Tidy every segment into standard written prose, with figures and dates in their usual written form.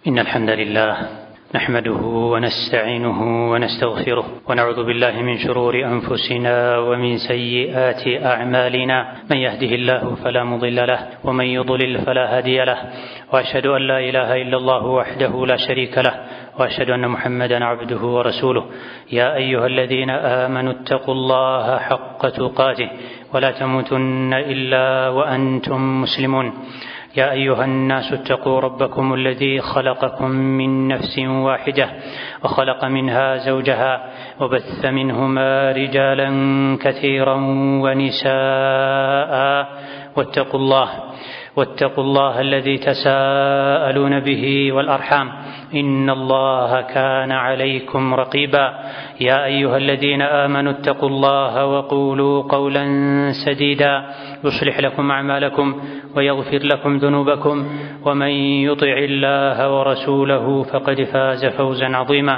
إن الحمد لله نحمده ونستعينه ونستغفره ونعوذ بالله من شرور أنفسنا ومن سيئات أعمالنا من يهده الله فلا مضل له ومن يضلل فلا هادي له وأشهد أن لا إله إلا الله وحده لا شريك له وأشهد أن محمدا عبده ورسوله يا أيها الذين آمنوا اتقوا الله حق تقاته ولا تموتن إلا وأنتم مسلمون يا أيها الناس اتقوا ربكم الذي خلقكم من نفس واحدة وخلق منها زوجها وبث منهما رجالا كثيرا ونساء واتقوا الله الذي تساءلون به والأرحام إن الله كان عليكم رقيبا يا أيها الذين آمنوا اتقوا الله وقولوا قولا سديدا يصلح لكم أعمالكم ويغفر لكم ذنوبكم ومن يطع الله ورسوله فقد فاز فوزا عظيما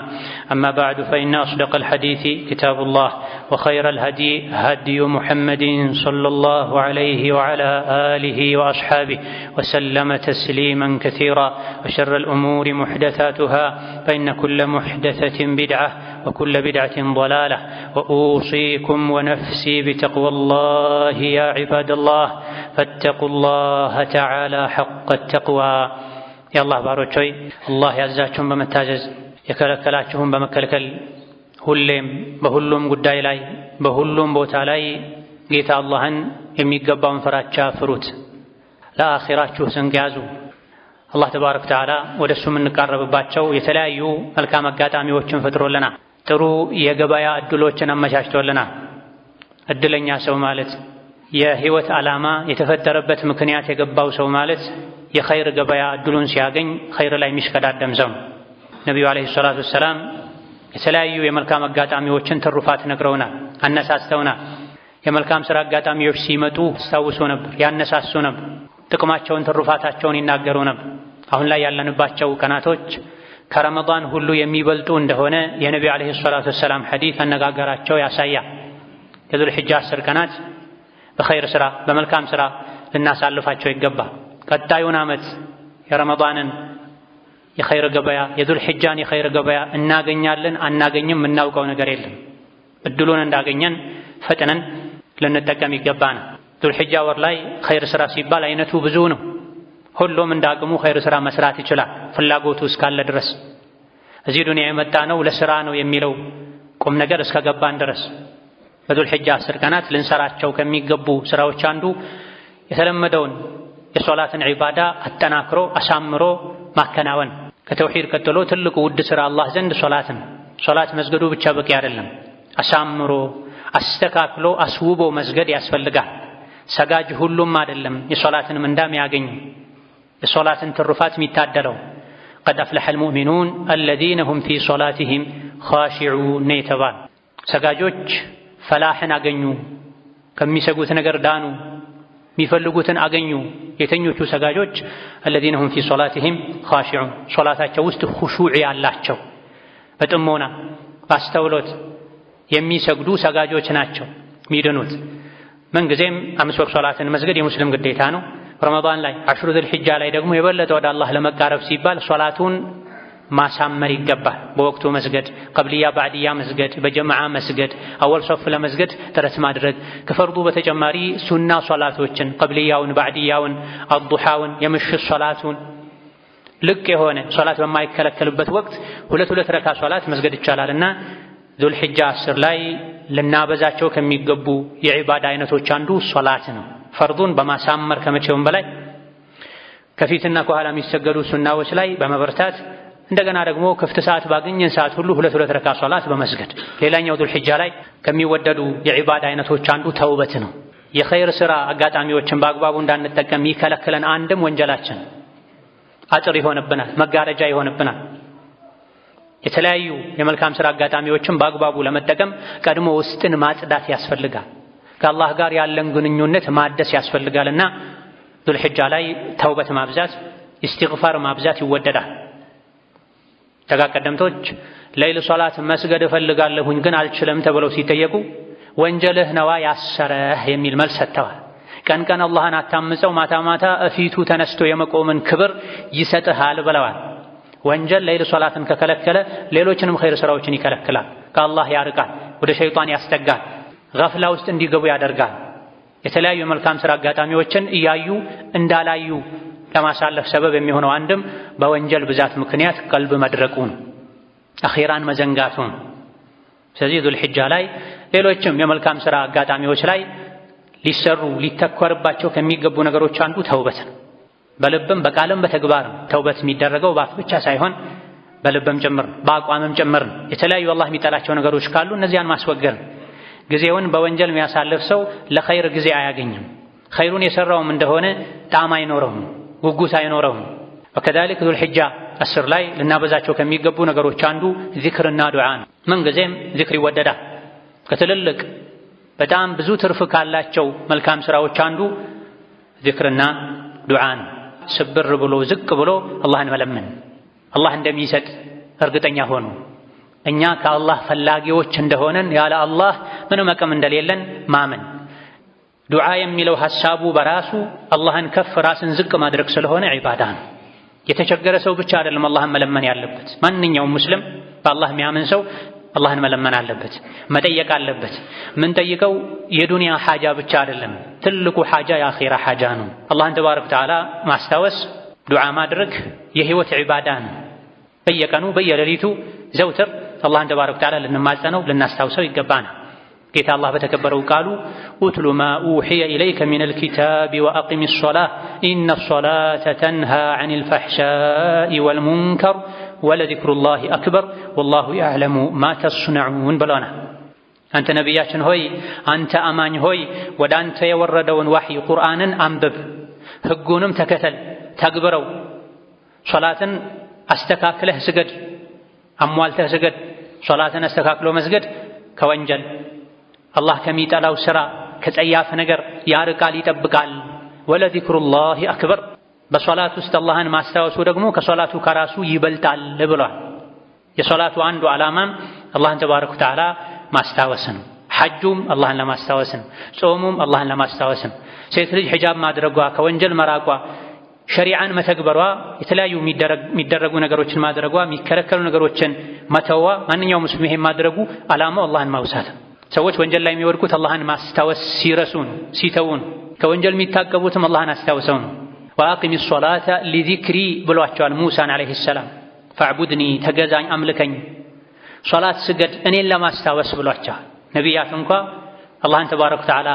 أما بعد فإن أصدق الحديث كتاب الله وخير الهدي هدي محمد صلى الله عليه وعلى آله وأصحابه وسلم تسليما كثيرا وشر الأمور محدثاتها فإن كل محدثة بدعة وكل بدعة ضلالة وأوصيكم ونفسي بتقوى الله يا عباد الله فاتقوا الله تعالى حق التقوى يا الله باروچوي الله ያዛችሁን በመታዘዝ የከለከላችሁን በመከልከል ሁሌም በሁሉም ጉዳይ ላይ በሁሉም ቦታ ላይ ጌታ አላህን የሚገባውን ፍራቻ ፍሩት ለአኺራችሁ ስንቅ ያዙ አላህ ተባረከ ወተዓላ ወደሱ የምንቃረብባቸው የተለያዩ መልካም አጋጣሚዎችን ፈጥሮልናል ጥሩ የገበያ እድሎችን አመቻችቶልናል እድለኛ ሰው ማለት የህይወት ዓላማ የተፈጠረበት ምክንያት የገባው ሰው ማለት የኸይር ገበያ እድሉን ሲያገኝ ኸይር ላይ የሚሽከዳደም ሰው ነብዩ አለይሂ ሰላቱ ወሰላም የተለያዩ የመልካም አጋጣሚዎችን ትሩፋት ነግረውናል አነሳስተውናል የመልካም ስራ አጋጣሚዎች ሲመጡ አስታውሱ ነበር ያነሳሱ ነበር ጥቅማቸውን ትሩፋታቸውን ይናገሩ ነበር አሁን ላይ ያለንባቸው ቀናቶች ከረመዳን ሁሉ የሚበልጡ እንደሆነ የነብዩ አለይሂ ሰላቱ ወሰላም ሐዲስ አነጋገራቸው ያሳያል የዙል ሒጃ 10 ቀናት በኸይር ስራ በመልካም ስራ ልናሳልፋቸው ይገባል ቀጣዩን ዓመት የረመዳንን የኸይር ገበያ የዙል ሒጃን የኸይር ገበያ እናገኛለን አናገኝም የምናውቀው ነገር የለም እድሉን እንዳገኘን ፈጥነን ልንጠቀም ይገባና ዙል ሒጃ ወር ላይ ኸይር ስራ ሲባል አይነቱ ብዙ ነው ሁሉም እንዳቅሙ ኸይር ስራ መስራት ይችላል ፍላጎቱ እስካለ ድረስ እዚህ ዱንያ የመጣ ነው ለስራ ነው የሚለው ቁም ነገር እስከገባን ድረስ በዙል ሒጃ 10 ቀናት ልንሰራቸው ከሚገቡ ስራዎች አንዱ የተለመደውን የሶላትን ዒባዳ አጠናክሮ አሳምሮ ማከናወን ከተውሂድ ቀጥሎ ትልቁ ውድ ስራ አላህ ዘንድ ሶላት መስገዱ ብቻ በቂ አይደለም አሳምሮ አስተካክሎ አስውቦ መስገድ ያስፈልጋል ሰጋጅ ሁሉም አይደለም የሶላትን ምንዳም ያገኝ የሶላትን ትሩፋት የሚታደለው قد أفلح المؤمنون الذين هم في صلاتهم خاشعون የተባለ ሰጋጆች ፈላህን አገኙ ከሚሰጉት ነገር ዳኑ የሚፈልጉትን አገኙ የተኞቹ ሰጋጆች الذين هم في صلاتهم خاشعون ሶላታቸው ውስጥ ኹሹዕ ያላቸው በጥሞና ባስተውሎት የሚሰግዱ ሰጋጆች ናቸው የሚድኑት ምንጊዜም 5 ወቅት ሶላትን መስገድ የሙስሊም ግዴታ ነው ረመዳን ላይ 10 ዙል ሒጃ ላይ ደግሞ የበለጠ ወደ አላህ ለመቃረብ ሲባል ሶላቱን ማሳመር ይገባል በወቅቱ መስገድ ቀብልያ ባዕድያ መስገድ በጀማዓ መስገድ አወል ሶፍ ለመስገድ ጥረት ማድረግ ከፈርዱ በተጨማሪ ሱና ሶላቶችን ቀብልያውን ባዕድያውን አዱሃውን የምሽት ሶላቱን ልቅ የሆነ ሶላት በማይከለከልበት ወቅት ሁለት ረካ ሶላት መስገድ ይቻላልና ዙል ሒጃ 10 ላይ ልናበዛቸው ከሚገቡ የዒባዳ አይነቶች አንዱ ሶላት ነው ፈርዱን በማሳመር ከመቼውም በላይ ከፊትና ከኋላ የሚሰገዱ ሱናዎች ላይ በመበርታት እንደገና ደግሞ ክፍት ሰዓት ባገኘን ሰዓት ሁሉ ሁለት ረካ ሶላት በመስገድ ሌላኛው ዙል ሒጃ ላይ ከሚወደዱ የዒባዳ አይነቶች አንዱ ተውበት ነው የኸይር ስራ አጋጣሚዎችን በአግባቡ እንዳንጠቀም ይከለክለን አንድም ወንጀላችን አጥር ይሆንብናል መጋረጃ ይሆንብናል የተለያዩ የመልካም ስራ አጋጣሚዎችን በአግባቡ ለመጠቀም ቀድሞ ውስጥን ማጽዳት ያስፈልጋል ከአላህ ጋር ያለን ግንኙነት ማደስ ያስፈልጋልና ዙል ሒጃ ላይ ተውበት ማብዛት ኢስቲግፋር ማብዛት ይወደዳል ተጋቀደምቶች ለይል ሶላት መስገድ እፈልጋለሁኝ ግን አልችልም ተብለው ሲጠየቁ ወንጀልህ ነዋ ያሰረህ የሚል መልስ ሰጥተዋል ቀን ቀን አላህን አታምፀው ማታ ማታ እፊቱ ተነስቶ የመቆምን ክብር ይሰጥሃል ብለዋል ወንጀል ለይል ሶላትን ከከለከለ ሌሎችንም ኸይር ስራዎችን ይከለክላል። ከአላህ ያርቃል፣ ወደ ሸይጣን ያስጠጋል፣ ገፍላ ውስጥ እንዲገቡ ያደርጋል። የተለያዩ የመልካም ስራ አጋጣሚዎችን እያዩ እንዳላዩ ለማሳለፍ ሰበብ የሚሆነው አንድም በወንጀል ብዛት ምክንያት ቀልብ መድረቁን፣ አኺራን መዘንጋቱን። ስለዚህ ዙልሒጃ ላይ ሌሎችም የመልካም ስራ አጋጣሚዎች ላይ ሊሰሩ ሊተኮርባቸው ከሚገቡ ነገሮች አንዱ ተውበት ነው። በልብም በቃልም በተግባርም ተውበት የሚደረገው በአፍ ብቻ ሳይሆን በልብም ጭምር በአቋምም ጭምር። የተለያዩ አላህ የሚጠላቸው ነገሮች ካሉ እነዚያን ማስወገድ። ጊዜውን በወንጀል የሚያሳልፍ ሰው ለኸይር ጊዜ አያገኝም። ኸይሩን የሰራውም እንደሆነ ጣዕም አይኖረውም፣ ጉጉት አይኖረውም። ወከዛሊክ ዙልሒጃ 10 ላይ ልናበዛቸው ከሚገቡ ነገሮች አንዱ ዚክርና ዱዓ ነው። ምንጊዜም ዚክር ይወደዳል። ከትልልቅ በጣም ብዙ ትርፍ ካላቸው መልካም ስራዎች አንዱ ዚክርና ዱዓ ነው። ስብር ብሎ ዝቅ ብሎ አላህን መለመን፣ አላህ እንደሚሰጥ እርግጠኛ ሆኖ እኛ ከአላህ ፈላጊዎች እንደሆነን ያለ አላህ ምንም አቅም እንደሌለን ማመን። ዱዓ የሚለው ሐሳቡ በራሱ አላህን ከፍ ራስን ዝቅ ማድረግ ስለሆነ ዒባዳ ነው። የተቸገረ ሰው ብቻ አይደለም አላህን መለመን ያለበት። ማንኛውም ሙስሊም በአላህ የሚያምን ሰው አላህን መለመን አለበት፣ መጠየቅ አለበት። ምን ጠይቀው የዱንያ ሓጃ ብቻ አይደለም፣ ትልቁ ሓጃ የአኺራ ሓጃ ነው። አላህን ተባረከ ወተዓላ ማስታወስ፣ ዱዓ ማድረግ የህይወት ዒባዳ ነው። በየቀኑ በየሌሊቱ ዘውትር አላህን ተባረከ ወተዓላ ልንማጸነው ልናስታውሰው ይገባናል። ጌታ አላህ በተከበረው ቃሉ ኡትሉ ማ ኡሕየ ኢለይከ ሚነል ኪታቢ ወአቂሚ ሶላህ ኢነ ሶላተ ተንሃ ዐኒል ፈሕሻኢ ወልሙንከር ወለዚክሩላሂ አክበር ወላሁ ያዕለሙ ማ ተስነዑን ብለናል። አንተ ነቢያችን ሆይ፣ አንተ አማኝ ሆይ ወደ አንተ የወረደውን ዋሕይ ቁርአንን አንብብ፣ ህጉንም ተከተል፣ ተግብረው። ሶላትን አስተካክለህ ስገድ፣ አሟልተህ ስገድ። ሶላትን አስተካክሎ መስገድ ከወንጀል አላህ ከሚጠላው ስራ ከጸያፍ ነገር ያርቃል፣ ይጠብቃል። ወለዚክሩላሂ አክበር፣ በሶላት ውስጥ አላህን ማስታወሱ ደግሞ ከሶላቱ ከራሱ ይበልጣል ብሏል። የሶላቱ አንዱ ዓላማም አላህን ተባረከ ወተዓላ ማስታወስ ነው። ሐጁም አላህን ለማስታወስ ነው። ጾሙም አላህን ለማስታወስ ነው። ሴት ልጅ ሒጃብ ማድረጓ፣ ከወንጀል መራቋ፣ ሸሪዓን መተግበሯ፣ የተለያዩ የሚደረጉ ነገሮችን ማድረጓ፣ የሚከለከሉ ነገሮችን መተዋ፣ ማንኛውም ሙስሊም ይሄን ማድረጉ ዓላማው አላህን ማውሳት። ሰዎች ወንጀል ላይ የሚወድቁት አላህን ማስታወስ ሲረሱ ነው፣ ሲተው ነው። ከወንጀል የሚታቀቡትም አላህን አስታውሰው ነው። ወአቂሚ ሶላተ ሊዚክሪ ብሏቸዋል ሙሳን ዓለይሂ ሰላም። ፈዕቡድኒ ተገዛኝ፣ አምልከኝ፣ ሶላት ስገድ እኔን ለማስታወስ ብሏቸዋል። ነቢያት እንኳ አላህን ተባረከ ወተዓላ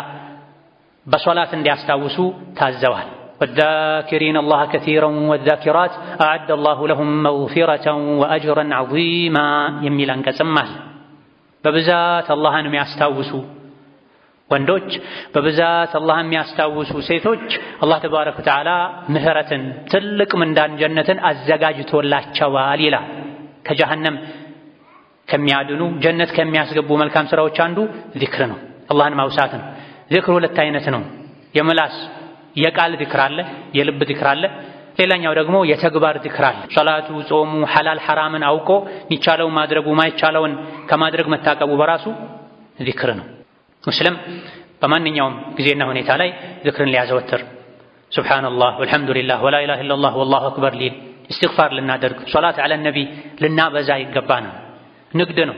በሶላት እንዲያስታውሱ ታዘዋል። ወዛኪሪነ አላህ ከሲረን ወዛኪራት አዐደ አላሁ ለሁም መግፊረተን ወአጅረን ዐዚማ የሚል አንቀጽም አለ። በብዛት አላህን የሚያስታውሱ ወንዶች፣ በብዛት አላህን የሚያስታውሱ ሴቶች አላህ ተባረከ ወተዓላ ምህረትን፣ ትልቅ ምንዳን፣ ጀነትን አዘጋጅቶላቸዋል ይላል። ከጀሃነም ከሚያድኑ ጀነት ከሚያስገቡ መልካም ስራዎች አንዱ ዚክር ነው፣ አላህን ማውሳት ነው። ዚክር ሁለት አይነት ነው። የምላስ የቃል ዚክር አለ፣ የልብ ዚክር አለ። ሌላኛው ደግሞ የተግባር ዚክር አለ። ሶላቱ፣ ጾሙ፣ ሐላል ሐራምን አውቆ የሚቻለውን ማድረጉ ማይቻለውን ከማድረግ መታቀቡ በራሱ ዚክር ነው። ሙስሊም በማንኛውም ጊዜና ሁኔታ ላይ ዚክርን ሊያዘወትር ሱብሓነላህ ወልሐምዱሊላህ ወላ ኢላሃ ኢለላህ ወላሁ አክበር ሊል፣ ኢስቲግፋር ልናደርግ፣ ሶላት ዐለ ነቢ ልናበዛ ይገባናል። ንግድ ነው።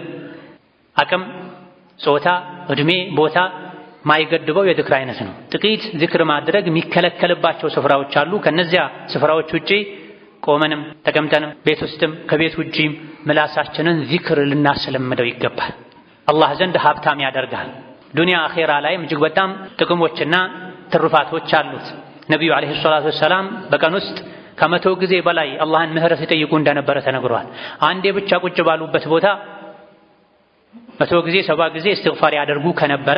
አቅም፣ ጾታ፣ ዕድሜ፣ ቦታ ማይገድበው የዚክር አይነት ነው። ጥቂት ዚክር ማድረግ የሚከለከልባቸው ስፍራዎች አሉ። ከነዚያ ስፍራዎች ውጪ ቆመንም ተቀምጠንም ቤት ውስጥም ከቤት ውጪም ምላሳችንን ዚክር ልናስለምደው ይገባል። አላህ ዘንድ ሀብታም ያደርጋል። ዱንያ አኼራ ላይም እጅግ በጣም ጥቅሞችና ትሩፋቶች አሉት። ነቢዩ ዓለይሂ ሰላቱ ወሰላም በቀን ውስጥ ከ100 ጊዜ በላይ አላህን ምህረት ይጠይቁ እንደነበረ ተነግሯል። አንዴ ብቻ ቁጭ ባሉበት ቦታ 100 ጊዜ 70 ጊዜ እስትግፋር ያደርጉ ከነበረ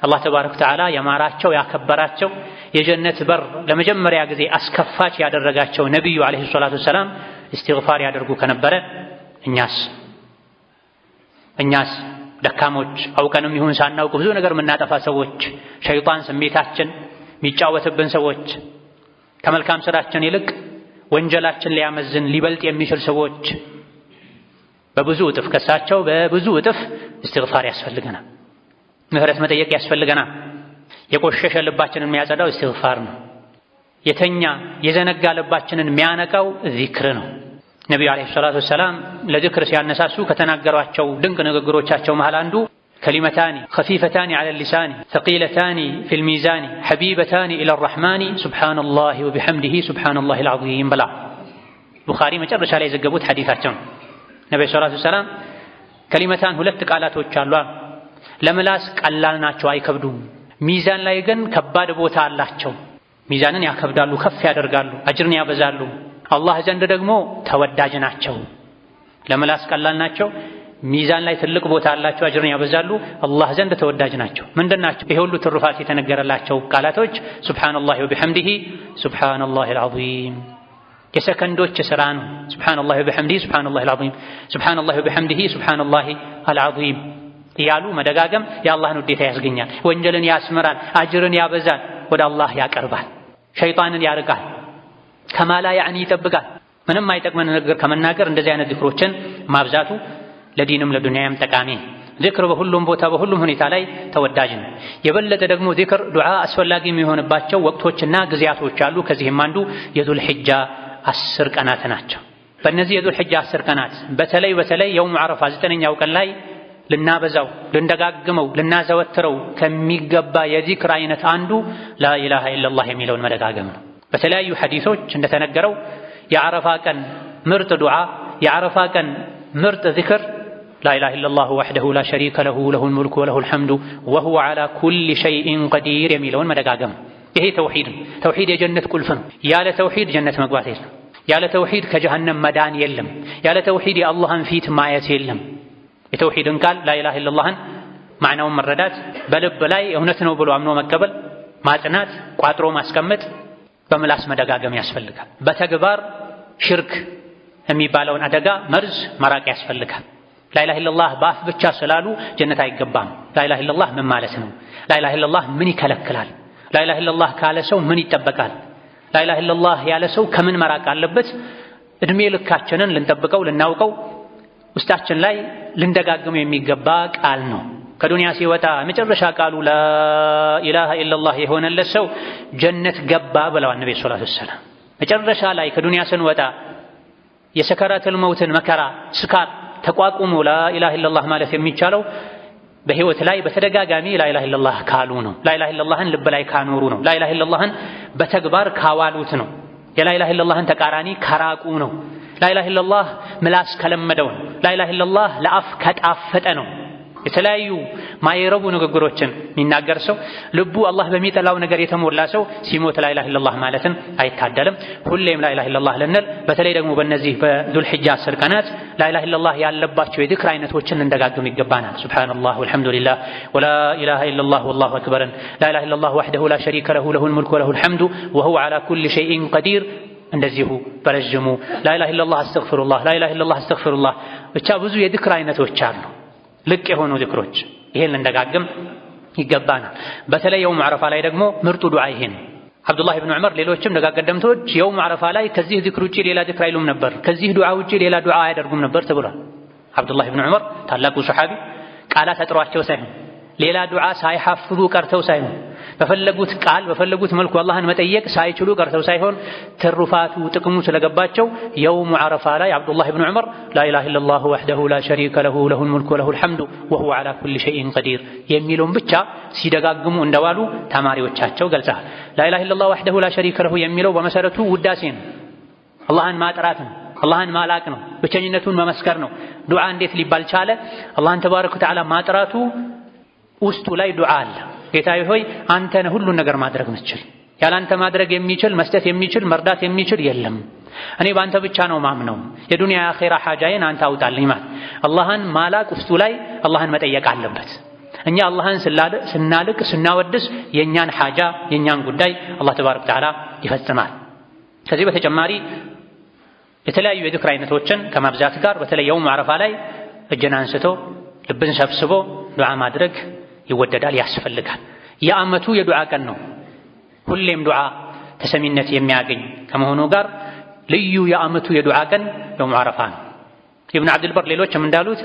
አላህ ተባረከ ወተዓላ የማራቸው ያከበራቸው የጀነት በር ለመጀመሪያ ጊዜ አስከፋች ያደረጋቸው ነቢዩ ዓለይሂ ሰላቱ ወሰላም እስትግፋር ያደርጉ ከነበረ እኛስ ደካሞች፣ አውቀንም ይሁን ሳናውቅ ብዙ ነገር የምናጠፋ ሰዎች፣ ሸይጣን ስሜታችን የሚጫወትብን ሰዎች፣ ከመልካም ስራችን ይልቅ ወንጀላችን ሊያመዝን ሊበልጥ የሚችል ሰዎች በብዙ እጥፍ ከሳቸው በብዙ እጥፍ እስትግፋር ያስፈልገናል። ምህረት መጠየቅ ያስፈልገናል። የቆሸሸ ልባችንን የሚያጸዳው እስትግፋር ነው። የተኛ የዘነጋ ልባችንን የሚያነቃው ዚክር ነው። ነቢዩ ዓለይሂ ሰላቱ ወሰላም ለዚክር ሲያነሳሱ ከተናገሯቸው ድንቅ ንግግሮቻቸው መሃል አንዱ ከሊመታኒ ኸፊፈታኒ ዐለል ሊሳኒ ሰቂለታኒ ፊል ሚዛኒ ሐቢበታኒ ኢለር ረሕማኒ ሱብሓነላሂ ወቢሐምዲሂ ሱብሓነላሂል ዐዚም ብላ ቡኻሪ መጨረሻ ላይ የዘገቡት ሐዲታቸው ነው። ነቢዩ ሰላቱ ወሰላም ከሊመታን ሁለት ቃላቶች አሉ፣ ለምላስ ቀላል ናቸው አይከብዱም፣ ሚዛን ላይ ግን ከባድ ቦታ አላቸው። ሚዛንን ያከብዳሉ፣ ከፍ ያደርጋሉ፣ አጅርን ያበዛሉ። አላህ ዘንድ ደግሞ ተወዳጅ ናቸው። ለምላስ ቀላል ናቸው፣ ሚዛን ላይ ትልቅ ቦታ አላቸው፣ አጅርን ያበዛሉ፣ አላህ ዘንድ ተወዳጅ ናቸው። ምንድን ናቸው? ይሄ ሁሉ ትሩፋት የተነገረላቸው ቃላቶች ሱብሓነላሂ ወቢሐምዲሂ ሱብሓነላሂል ዐዚም። የሰከንዶች ስራ ነው። ሱብሓነላሂ ወቢሐምዲሂ ሱብሓነላሂል ዐዚም፣ ሱብሓነላሂ ወቢሐምዲሂ ሱብሓነላሂል ዐዚም እያሉ መደጋገም የአላህን ውዴታ ያስገኛል፣ ወንጀልን ያስምራል፣ አጅርን ያበዛል፣ ወደ አላህ ያቀርባል፣ ሸይጣንን ያርቃል፣ ከማላ ያዕኒ ይጠብቃል። ምንም አይጠቅመን ነገር ከመናገር እንደዚህ አይነት ዚክሮችን ማብዛቱ ለዲንም ለዱንያም ጠቃሚ። ዚክር በሁሉም ቦታ በሁሉም ሁኔታ ላይ ተወዳጅ ነው። የበለጠ ደግሞ ዚክር ዱዓ አስፈላጊ የሚሆንባቸው ወቅቶችና ጊዜያቶች አሉ። ከዚህም አንዱ የዙል ሒጃ 10 ቀናት ናቸው። በእነዚህ የዙል ሒጃ 10 ቀናት በተለይ የውም ዓረፋ 9ኛው ቀን ላይ ልናበዛው፣ ልንደጋግመው፣ ልናዘወትረው ከሚገባ የዚክር አይነት አንዱ ላኢላሃ ኢለላህ የሚለውን መደጋገም ነው። በተለያዩ ሐዲሶች እንደተነገረው የዓረፋ ቀን ምርጥ ዱዓ፣ የዓረፋ ቀን ምርጥ ዚክር ላኢላሃ ኢለላህ ወሕደሁ ላ ሸሪከ ለሁ ለሁል ሙልኩ ወለሁል ሐምዱ ወሁወ ዐላ ኩሊ ሸይኢን ቀዲር የሚለውን መደጋገም። ይሄ ተውሂድ ነው። ተውሂድ የጀነት ቁልፍ ነው። ያለ ተውሂድ ጀነት መግባት የለም። ያለ ተውሂድ ከጀሃነም መዳን የለም። ያለ ተውሂድ የአላህን ፊት ማየት የለም። የተውሂድን ቃል ላኢላሃ ኢለላህን ማዕናውን መረዳት፣ በልብ ላይ እውነት ነው ብሎ አምኖ መቀበል፣ ማጽናት፣ ቋጥሮ ማስቀመጥ፣ በምላስ መደጋገም ያስፈልጋል። በተግባር ሽርክ የሚባለውን አደጋ መርዝ መራቅ ያስፈልጋል። ላኢላሃ ኢለላህ በአፍ ብቻ ስላሉ ጀነት አይገባም። ላኢላሃ ኢለላህ ምን ማለት ነው? ላኢላሃ ኢለላህ ምን ይከለክላል? ላኢላሃ ኢለላህ ካለ ሰው ምን ይጠበቃል? ላኢላሃ ኢለላህ ያለ ሰው ከምን መራቅ አለበት? እድሜ ልካችንን ልንጠብቀው ልናውቀው ውስጣችን ላይ ልንደጋግመው የሚገባ ቃል ነው። ከዱንያ ሲወጣ መጨረሻ ቃሉ ላኢላሃ ኢለላህ የሆነለት ሰው ጀነት ገባ ብለዋል ነብዩ ሰለላሁ ዐለይሂ ወሰለም። መጨረሻ ላይ ከዱንያ ስንወጣ የሰከራተል መውትን መከራ ስካር ተቋቁሞ ላኢላሃ ኢለላህ ማለት የሚቻለው በህይወት ላይ በተደጋጋሚ ላኢላሃ ኢለላህ ካሉ ነው። ላኢላሃ ኢለላህን ልብ ላይ ካኖሩ ነው። ላኢላሃ ኢለላህን በተግባር ካዋሉት ነው። የላኢላሃ ኢለላህን ተቃራኒ ከራቁ ነው። ላኢላሃ ኢለላህ ምላስ ከለመደው ነው። ላኢላሃ ኢለላህ ለአፍ ከጣፈጠ ነው። የተለያዩ ማይረቡ ንግግሮችን የሚናገር ሰው ልቡ አላህ በሚጠላው ነገር የተሞላ ሰው ሲሞት ላኢላሃ ኢለላህ ማለትን አይታደልም። ሁሌም ላኢላሃ ኢለላህ ልንል፣ በተለይ ደግሞ በእነዚህ በዙል ሒጃ 10 ቀናት ላኢላሃ ኢለላህ ያለባቸው የዚክር አይነቶችን ልንደጋግም ይገባናል። ሱብሓነላህ ወልሐምዱሊላህ ወላ ኢላሃ ኢለላህ ወላሁ አክበርን ላኢላሃ ኢለላህ ወሕደሁ ላ ሸሪከ ለሁ ለሁል ሙልኩ ወለሁል ሐምዱ ወሁወ ዐላ ኩሊ ሸይኢን ቀዲር። እንደዚሁ በረጅሙ ላኢላሃ ኢለላህ አስተግፊሩላህ፣ ላኢላሃ ኢለላህ አስተግፊሩላህ። ብቻ ብዙ የዚክር አይነቶች አሉ፣ ልቅ የሆኑ ዚክሮች። ይሄን ልንደጋግም ይገባናል። በተለይ የውም ዓረፋ ላይ ደግሞ ምርጡ ዱዓ ይሄ ነው። አብዱላህ ብን ዑመር ሌሎችም ደጋግ ቀደምቶች የውም ዓረፋ ላይ ከዚህ ዚክር ውጪ ሌላ ዚክር አይሉም ነበር፣ ከዚህ ዱዓ ውጪ ሌላ ዱዓ አያደርጉም ነበር ተብሏል። አብዱላህ ብን ዑመር ታላቁ ሰሓቢ ቃላት አጥሯቸው ሳይሆን ሌላ ዱዓ ሳይሐፍዙ ቀርተው ሳይሆን በፈለጉት ቃል በፈለጉት መልኩ አላህን መጠየቅ ሳይችሉ ቀርተው ሳይሆን ትሩፋቱ ጥቅሙ ስለገባቸው የውም ዓረፋ ላይ አብዱላህ ብን ዑመር ላኢላሃ ኢለላህ ወሕደሁ ላ ሸሪከ ለሁ ለሁል ሙልኩ ወለሁል ሐምዱ ወሁወ ዐላ ኩሊ ሸይኢን ቀዲር የሚለውን ብቻ ሲደጋግሙ እንደዋሉ ተማሪዎቻቸው ገልጸዋል። ላኢላሃ ኢለላህ ወሕደሁ ላ ሸሪከ ለሁ የሚለው በመሰረቱ ውዳሴ ነው፣ አላህን ማጥራት ነው፣ አላህን ማላቅ ነው፣ ብቸኝነቱን መመስከር ነው። ዱዓ እንዴት ሊባል ቻለ? አላህን ተባረከ ወተዓላ ማጥራቱ ውስጡ ላይ ዱዓ አለ። ጌታዬ ሆይ አንተ ነህ ሁሉን ነገር ማድረግ የምትችል፣ ያላንተ ማድረግ የሚችል መስጠት የሚችል መርዳት የሚችል የለም። እኔ በአንተ ብቻ ነው ማምነው፣ የዱንያ የአኼራ ሐጃዬን አንተ አውጣልኝ ማለት አላህን ማላቅ ውስጡ ላይ አላህን መጠየቅ አለበት። እኛ አላህን ስናልቅ ስናወድስ የእኛን ሐጃ የእኛን ጉዳይ አላህ ተባረከ ወተዓላ ይፈጽማል። ከዚህ በተጨማሪ የተለያዩ የዚክር አይነቶችን ከማብዛት ጋር በተለይ የውም ዓረፋ ላይ እጅን አንስቶ ልብን ሰብስቦ ዱዓ ማድረግ ይወደዳል፣ ያስፈልጋል። የዓመቱ የዱዓ ቀን ነው። ሁሌም ዱዓ ተሰሚነት የሚያገኝ ከመሆኑ ጋር ልዩ የዓመቱ የዱዓ ቀን የውም ዓረፋ ነው። ኢብኑ አብድልበር ሌሎችም እንዳሉት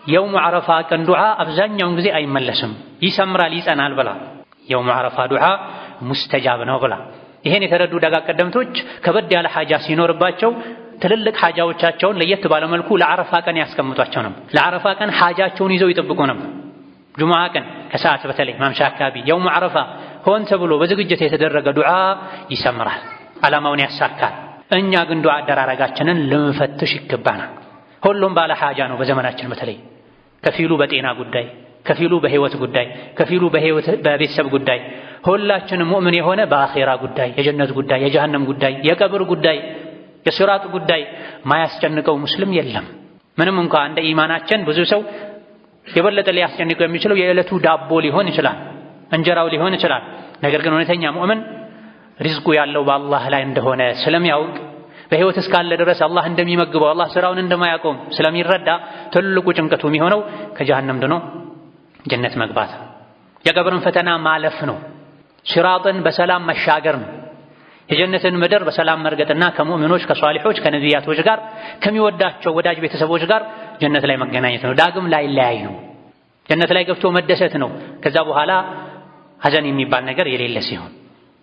የውም ዓረፋ ቀን ዱዓ አብዛኛውን ጊዜ አይመለስም፣ ይሰምራል፣ ይጸናል ብላ። የውም ዓረፋ ዱዓ ሙስተጃብ ነው ብላ። ይሄን የተረዱ ደጋግ ቀደምቶች ከበድ ያለ ሐጃ ሲኖርባቸው ትልልቅ ሐጃዎቻቸውን ለየት ባለ መልኩ ለዓረፋ ቀን ያስቀምጧቸው ነበር። ለዓረፋ ቀን ሐጃቸውን ይዘው ይጠብቁ ነበር። ጁሙዓ ቀን ከሰዓት በተለይ ማምሻ አካባቢ የውም ዓረፋ ሆን ተብሎ በዝግጅት የተደረገ ዱዓ ይሰምራል፣ ዓላማውን ያሳካል። እኛ ግን ዱዓ አደራረጋችንን ልንፈትሽ ይገባናል። ሁሉም ባለ ሐጃ ነው በዘመናችን። በተለይ ከፊሉ በጤና ጉዳይ፣ ከፊሉ በህይወት ጉዳይ፣ ከፊሉ በቤተሰብ ጉዳይ፣ ሁላችንም ሙእምን የሆነ በአኺራ ጉዳይ፣ የጀነት ጉዳይ፣ የጀሃነም ጉዳይ፣ የቀብር ጉዳይ፣ የሲራጥ ጉዳይ ማያስጨንቀው ሙስሊም የለም። ምንም እንኳን እንደ ኢማናችን ብዙ ሰው የበለጠ ሊያስጨንቀው የሚችለው የዕለቱ ዳቦ ሊሆን ይችላል፣ እንጀራው ሊሆን ይችላል። ነገር ግን እውነተኛ ሙእምን ሪዝቁ ያለው በአላህ ላይ እንደሆነ ስለሚያውቅ በህይወት እስካለ ድረስ አላህ እንደሚመግበው አላህ ስራውን እንደማያቆም ስለሚረዳ ትልቁ ጭንቀቱ የሚሆነው ከጀሃነም ድኖ ጀነት መግባት፣ የቀብርን ፈተና ማለፍ ነው። ሲራጥን በሰላም መሻገር ነው። የጀነትን ምድር በሰላም መርገጥና ከሙእሚኖች ከሷሊሖች ከነቢያቶች ጋር ከሚወዳቸው ወዳጅ ቤተሰቦች ጋር ጀነት ላይ መገናኘት ነው። ዳግም ላይ ለያዩ ጀነት ላይ ገብቶ መደሰት ነው። ከዛ በኋላ ሐዘን የሚባል ነገር የሌለ ሲሆን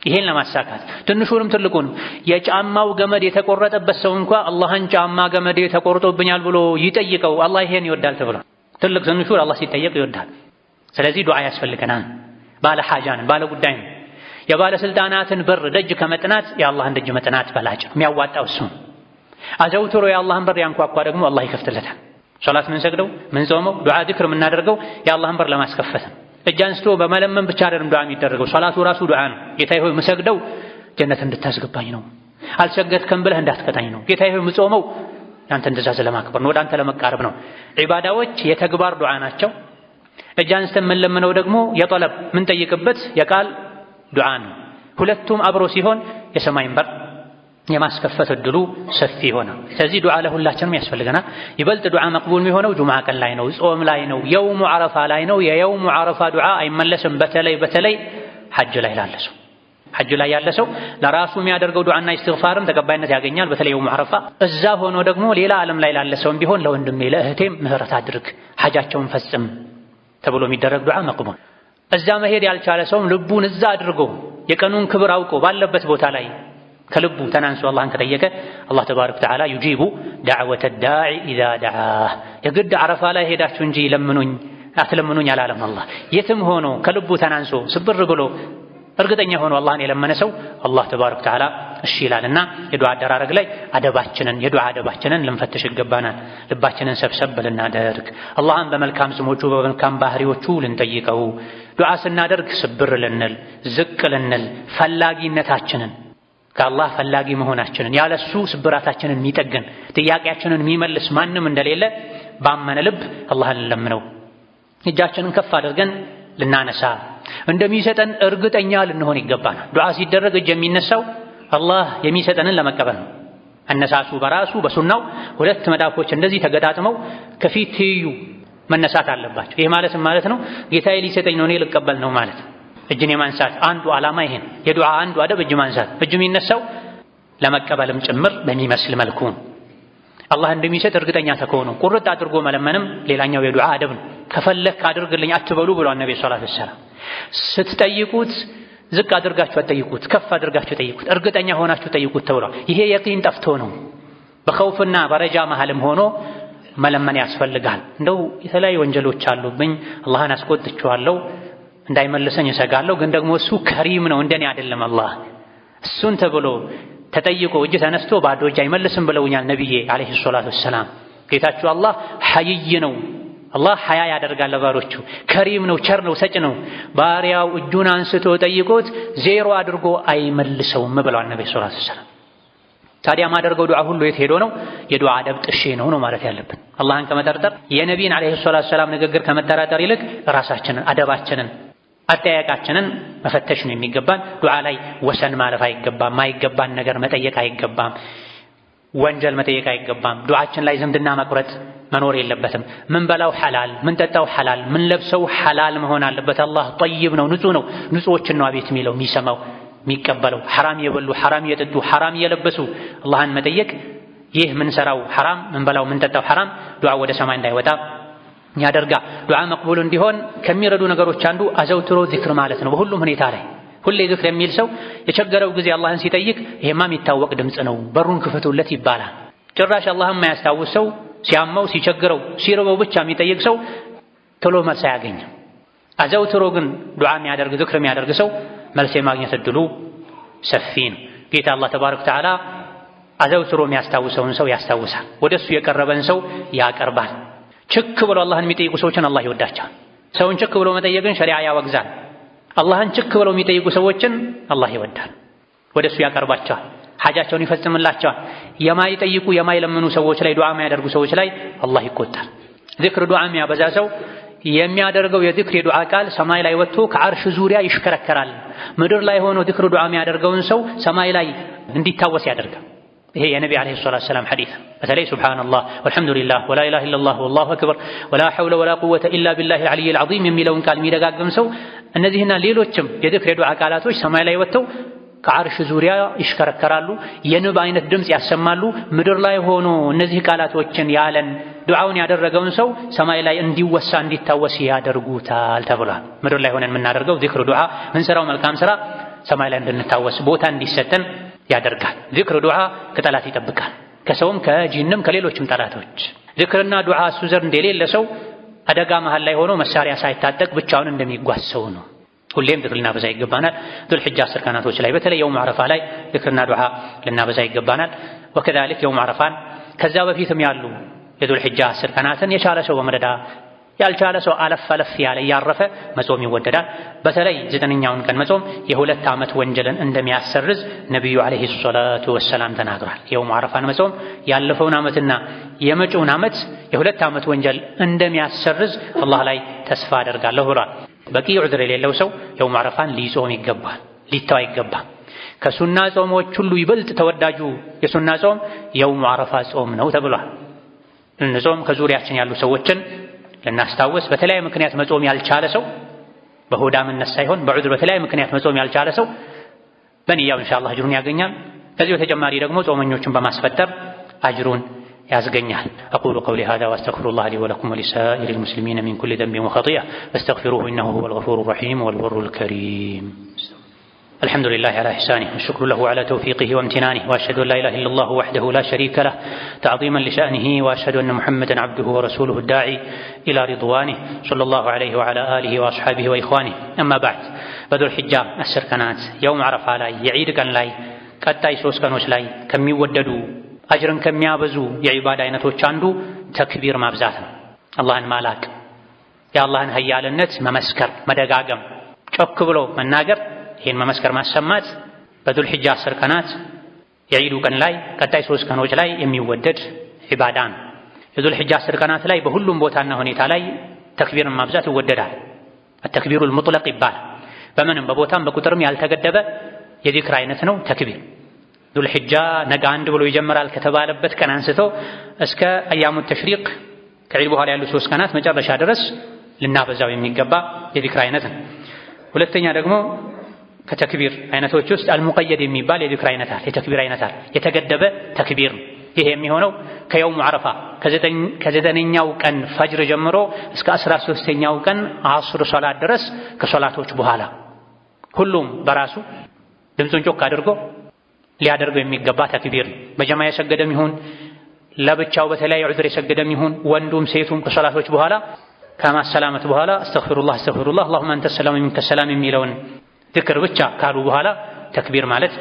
ይሄን ለማሳካት ትንሹንም ትልቁንም የጫማው ገመድ የተቆረጠበት ሰው እንኳ አላህን ጫማ ገመድ ተቆርጦብኛል ብሎ ይጠይቀው። አላህ ይሄን ይወዳል ተብሎ ትልቅ ትንሹ አላህ ሲጠየቅ ይወዳል። ስለዚህ ዱዓ ያስፈልገናል። ባለ ሐጃን ባለ ጉዳይን የባለስልጣናትን በር ደጅ ከመጥናት የአላህን ደጅ መጥናት በላጭ የሚያዋጣው እሱ። አዘውትሮ የአላህን በር ያንኳኳ ደግሞ አላህ ይከፍትለታል። ሶላት ምን ሰግደው ምን ጾመው ዱዓ ዚክር የምናደርገው የአላህን በር ለማስከፈት ነው። እጅ አንስቶ በመለመን ብቻ አይደለም ዱዓ የሚደረገው። ሶላቱ ራሱ ዱዓ ነው። ጌታዬ ሆይ ምሰግደው ጀነት እንድታስገባኝ ነው፣ አልሰገድክም ብለህ እንዳትቀጣኝ ነው። ጌታዬ ሆይ ምጾመው ያንተን ትእዛዝ ለማክበር ነው፣ ወደ አንተ ለመቃረብ ነው። ዒባዳዎች የተግባር ዱዓ ናቸው። እጅ አንስተን የምንለምነው ደግሞ የጠለብ ምን ጠይቅበት የቃል ዱዓ ነው። ሁለቱም አብሮ ሲሆን የሰማይን በር የማስከፈት እድሉ ሰፊ ይሆናል። ስለዚህ ዱዓ ለሁላችንም ያስፈልገናል። ይበልጥ ዱዓ መቅቡል የሚሆነው ጁምዓ ቀን ላይ ነው፣ ጾም ላይ ነው፣ የውሙ ዓረፋ ላይ ነው። የየውሙ ዓረፋ ዱዓ አይመለስም። በተለይ ሐጅ ላይ ላለ ሰው ሐጅ ላይ ያለ ሰው ለራሱ የሚያደርገው ዱዓና ኢስቲግፋርም ተቀባይነት ያገኛል። በተለይ የውሙ ዓረፋ እዛ ሆኖ ደግሞ ሌላ ዓለም ላይ ላለ ሰውም ቢሆን ለወንድሜ ለእህቴም ምህረት አድርግ፣ ሐጃቸውን ፈጽም ተብሎ የሚደረግ ዱዓ መቅቡል። እዛ መሄድ ያልቻለ ሰውም ልቡን እዛ አድርጎ የቀኑን ክብር አውቆ ባለበት ቦታ ላይ ከልቡ ተናንሶ አላህን ከጠየቀ አላህ ተባረከ ወተዓላ ዩጂቡ ዳዕወተ ዳዒ ኢዛ ደዓህ። የግድ ዓረፋ ላይ ሄዳችሁ እንጂ ለምኑኝ አትለምኑኝ አላለም አላህ። የትም ሆኖ ከልቡ ተናንሶ ስብር ብሎ እርግጠኛ ሆኖ አላህን የለመነ ሰው አላህ ተባረከ ወተዓላ እሺ ይላልና የዱዓ አደራረግ ላይ የዱዓ አደባችንን ልንፈትሽ ይገባናል። ልባችንን ሰብሰብ ልናደርግ፣ አላህን በመልካም ስሞቹ በመልካም ባህሪዎቹ ልንጠይቀው፣ ዱዓ ስናደርግ ስብር ልንል ዝቅ ልንል፣ ፈላጊነታችንን ከአላህ ፈላጊ መሆናችንን ያለሱ ስብራታችንን የሚጠግን ጥያቄያችንን የሚመልስ ማንም እንደሌለ ባመነ ልብ አላህን ልንለምነው፣ እጃችንን ከፍ አድርገን ልናነሳ፣ እንደሚሰጠን እርግጠኛ ልንሆን ይገባናል። ዱዓ ሲደረግ እጅ የሚነሳው አላህ የሚሰጠንን ለመቀበል ነው። አነሳሱ በራሱ በሱናው ሁለት መዳፎች እንደዚህ ተገጣጥመው ከፊት ትይዩ መነሳት አለባቸው። ይሄ ማለት ነው ጌታዬ ሊሰጠኝ ነው እኔ ልቀበል ነው ማለት። እጅን የማንሳት አንዱ ዓላማ ይሄን የዱዓ አንዱ አደብ እጅ ማንሳት። እጅ የሚነሳው ለመቀበልም ጭምር በሚመስል መልኩ አላህ እንደሚሰጥ እርግጠኛ ተከሆኑ ቁርጥ አድርጎ መለመንም ሌላኛው የዱዓ አደብ ነው። ከፈለክ አድርግልኝ አትበሉ ብሏል ነብዩ ሰለላሁ ዐለይሂ ወሰለም። ስትጠይቁት ዝቅ አድርጋችሁ አትጠይቁት፣ ከፍ አድርጋችሁ ጠይቁት፣ እርግጠኛ ሆናችሁ ጠይቁት ተብሏል። ይሄ የቂን ጠፍቶ ነው። በኸውፍና በረጃ መሃልም ሆኖ መለመን ያስፈልጋል። እንደው የተለያዩ ወንጀሎች አሉብኝ አላህን አስቆጥቼዋለሁ እንዳይመልሰኝ እሰጋለሁ፣ ግን ደግሞ እሱ ከሪም ነው እንደኔ አይደለም አላህ እሱን ተብሎ ተጠይቆ እጅ ተነስቶ ባዶ እጅ አይመልስም ብለውኛል ነብዬ አለይሂ ሰላቱ ወሰላም። ጌታችሁ አላህ ሐይይ ነው። አላህ ሐያ ያደርጋል ለባሮቹ። ከሪም ነው፣ ቸር ነው፣ ሰጭ ነው። ባሪያው እጁን አንስቶ ጠይቆት ዜሮ አድርጎ አይመልሰውም ብለዋል ነብዩ ሰለላሁ ዐለይሂ ወሰለም። ታዲያ ማደርገው ዱዓ ሁሉ የት ሄዶ ነው? የዱዓ አደብ ጥሼ ነው ማለት ያለብን። አላህን ከመጠርጠር የነቢይን አለይሂ ሰላቱ ወሰላም ንግግር ከመጠራጠር ይልቅ ራሳችንን አደባችንን አጠያየቃችንን መፈተሽ ነው የሚገባን። ዱዓ ላይ ወሰን ማለፍ አይገባም። ማይገባን ነገር መጠየቅ አይገባም። ወንጀል መጠየቅ አይገባም። ዱዓችን ላይ ዝምድና መቁረጥ መኖር የለበትም። ምን በላው ሐላል፣ ምን ጠጣው ሐላል፣ ምን ለብሰው ሐላል መሆን አለበት። አላህ ጠይብ ነው፣ ንጹህ ነው። ንጹዎችን ነው አቤት የሚለው የሚሰማው የሚቀበለው። ሐራም የበሉ ሐራም የጠጡ ሐራም የለበሱ አላህን መጠየቅ ይህ ምን ሰራው ሐራም፣ ምን በላው ምን ጠጣው ሐራም ዱዓ ወደ ሰማይ እንዳይወጣ ያደርጋ። ዱዓ መቅቡል እንዲሆን ከሚረዱ ነገሮች አንዱ አዘውትሮ ዚክር ማለት ነው። በሁሉም ሁኔታ ላይ ሁሌ ዚክር የሚል ሰው የቸገረው ጊዜ አላህን ሲጠይቅ ይሄማ የሚታወቅ ድምፅ ነው በሩን ክፈቱለት ይባላል። ጭራሽ አላህን የማያስታውስ ሰው ሲያመው ሲቸግረው ሲርበው ብቻ የሚጠይቅ ሰው ቶሎ መልስ አያገኝም። አዘውትሮ ግን ዱዓ የሚያደርግ ዝክር የሚያደርግ ሰው መልስ የማግኘት እድሉ ሰፊ ነው። ጌታ አላህ ተባረከ ወተዓላ አዘውትሮ የሚያስታውሰውን ሰው ያስታውሳል፣ ወደሱ የቀረበን ሰው ያቀርባል። ችክ ብሎ አላህን የሚጠይቁ ሰዎችን አላህ ይወዳቸዋል። ሰውን ችክ ብሎ መጠየቅን ሸሪዓ ያወግዛል። አላህን ችክ ብለው የሚጠይቁ ሰዎችን አላህ ይወዳል፣ ወደሱ ያቀርባቸዋል፣ ሐጃቸውን ይፈጽምላቸዋል። የማይጠይቁ የማይለምኑ ሰዎች ላይ ዱዓ የሚያደርጉ ሰዎች ላይ አላህ ይቆጣል። ዚክር ዱዓ የሚያበዛ ሰው የሚያደርገው የዚክር የዱዓ ቃል ሰማይ ላይ ወጥቶ ከዓርሽ ዙሪያ ይሽከረከራል። ምድር ላይ ሆኖ ዚክር ዱዓ የሚያደርገውን ሰው ሰማይ ላይ እንዲታወስ ያደርጋል። ይሄ የነቢ ዓለይሂ ሰላቱ ወሰላም ሐዲስ። በተለይ ሱብሓነላህ ወልሐምዱሊላህ ወላ ኢላሃ ኢለላህ ወላሁ አክበር ወላ ሐውለ ወላ ቁወተ ኢላ ቢላሂል ዓሊይል ዓዚም የሚለውን ቃል የሚደጋግም ሰው እነዚህና ሌሎችም የዚክር የዱዓ ቃላቶች ሰማይ ላይ ወጥተው ከዓርሽ ዙሪያ ይሽከረከራሉ፣ የንብ አይነት ድምፅ ያሰማሉ። ምድር ላይ ሆኖ እነዚህ ቃላቶችን ያለን ዱዓውን ያደረገውን ሰው ሰማይ ላይ እንዲወሳ እንዲታወስ ያደርጉታል ተብሏል። ምድር ላይ ሆነን የምናደርገው ዚክር ዱዓ ምንሰራው መልካም ስራ ሰማይ ላይ እንድንታወስ ቦታ እንዲሰጠን ያደርጋል። ዚክር ዱዓ ከጠላት ይጠብቃል፣ ከሰውም ከጂንም ከሌሎችም ጠላቶች። ዚክርና ዱዓ እሱ ዘንድ የሌለ ሰው አደጋ መሃል ላይ ሆኖ መሳሪያ ሳይታጠቅ ብቻውን እንደሚጓዝ ሰው ነው። ሁሌም ዚክር ልናበዛ ይገባናል። ዙል ሒጃ 10 ቀናቶች ላይ በተለይ የውም ዓረፋ ላይ ዚክርና ዱዓ ልናበዛ ይገባናል። ወከዛሊክ የውም ዓረፋን ከዛ በፊትም ያሉ የዙል ሒጃ 10 ቀናትን የቻለ ሰው በመደዳ ያልቻለ ሰው አለፍ አለፍ ያለ እያረፈ መጾም ይወደዳል። በተለይ 9ኛውን ቀን መጾም የ2 ዓመት ወንጀልን እንደሚያሰርዝ ነቢዩ ዓለይሂ ሰላቱ ወሰላም ተናግሯል። የውም ዓረፋን መጾም ያለፈውን ዓመትና የመጪውን ዓመት የ2 ዓመት ወንጀል እንደሚያሰርዝ አላህ ላይ ተስፋ አደርጋለሁ ብሏል። በቂ ዑድር የሌለው ሰው የውም ዓረፋን ሊጾም ይገባል፣ ሊተው አይገባም። ከሱና ጾሞች ሁሉ ይበልጥ ተወዳጁ የሱና ጾም የውም ዓረፋ ጾም ነው ተብሏል። ልንጾም ከዙሪያችን ያሉ ሰዎችን ልናስታውስ። በተለያየ ምክንያት መጾም ያልቻለ ሰው በሆዳምነት ሳይሆን በዑድር በተለያየ ምክንያት መጾም ያልቻለ ሰው በንያው ኢንሻአላህ አጅሩን ያገኛል። ከዚህ በተጨማሪ ደግሞ ጾመኞችን በማስፈጠር አጅሩን ያስገኛል። أقول قولي هذا وأستغفر الله لي ولكم ولسائر المسلمين من كل ذنب وخطيئة فاستغفروه إنه هو الغفور الرحيم والبر الكريم. الحمد لله على إحسانه والشكر له على توفيقه وامتنانه وأشهد أن لا إله إلا الله وحده لا شريك له تعظيما لشأنه وأشهد أن محمدا عبده ورسوله الداعي إلى رضوانه صلى الله عليه وعلى آله وأصحابه وإخوانه. أما بعد بذو الحجة 10 ቀናት የውም ዓረፋ ላይ የዒድ ቀን ላይ ቀጣይ 3 ቀኖች ላይ ከሚወደዱ አጅርን ከሚያበዙ የዒባዳ አይነቶች አንዱ ተክቢር ማብዛት ነው። አላህን ማላቅ፣ የአላህን ሀያልነት መመስከር፣ መደጋገም፣ ጮክ ብሎ መናገር፣ ይህን መመስከር ማሰማት በዙል ሒጃ 10 ቀናት የዒዱ ቀን ላይ ቀጣይ 3 ቀኖች ላይ የሚወደድ ዒባዳ ነው። የዙል ሒጃ 10 ቀናት ላይ በሁሉም ቦታና ሁኔታ ላይ ተክቢርን ማብዛት ይወደዳል። ተክቢሩል ሙጥለቅ ይባላል። በምንም በቦታም በቁጥርም ያልተገደበ የዚክር አይነት ነው ተክቢር። ዙል ሒጃ ነገ 1 ብሎ ይጀምራል ከተባለበት ቀን አንስቶ እስከ አያሙ ተሽሪቅ ከዒድ በኋላ ያሉ 3 ቀናት መጨረሻ ድረስ ልናበዛው የሚገባ የዚክር አይነት ነው። ሁለተኛ ደግሞ ከተክቢር አይነቶች ውስጥ አልሙቀየድ የሚባል የዚክር አይነት አለ፣ የተክቢር አይነት አለ። የተገደበ ተክቢር ነው። ይሄ የሚሆነው ከየውሙ ዓረፋ ከ9ኛው ቀን ፈጅር ጀምሮ እስከ 13ኛው ቀን አስር ሶላት ድረስ ከሶላቶች በኋላ ሁሉም በራሱ ድምፁን ጮክ አድርጎ ሊያደርገው የሚገባ ተክቢር ነው። በጀማ የሰገደም ይሁን ለብቻው በተለያየ ዑድር የሰገደም ይሁን ወንዱም ሴቱም ከሶላቶች በኋላ ከማሰላመት በኋላ አስተግፊሩላህ አስተግፊሩላህ አላሁመ አንተ ሰላም ወሚንከ ሰላም የሚለውን ዚክር ብቻ ካሉ በኋላ ተክቢር ማለት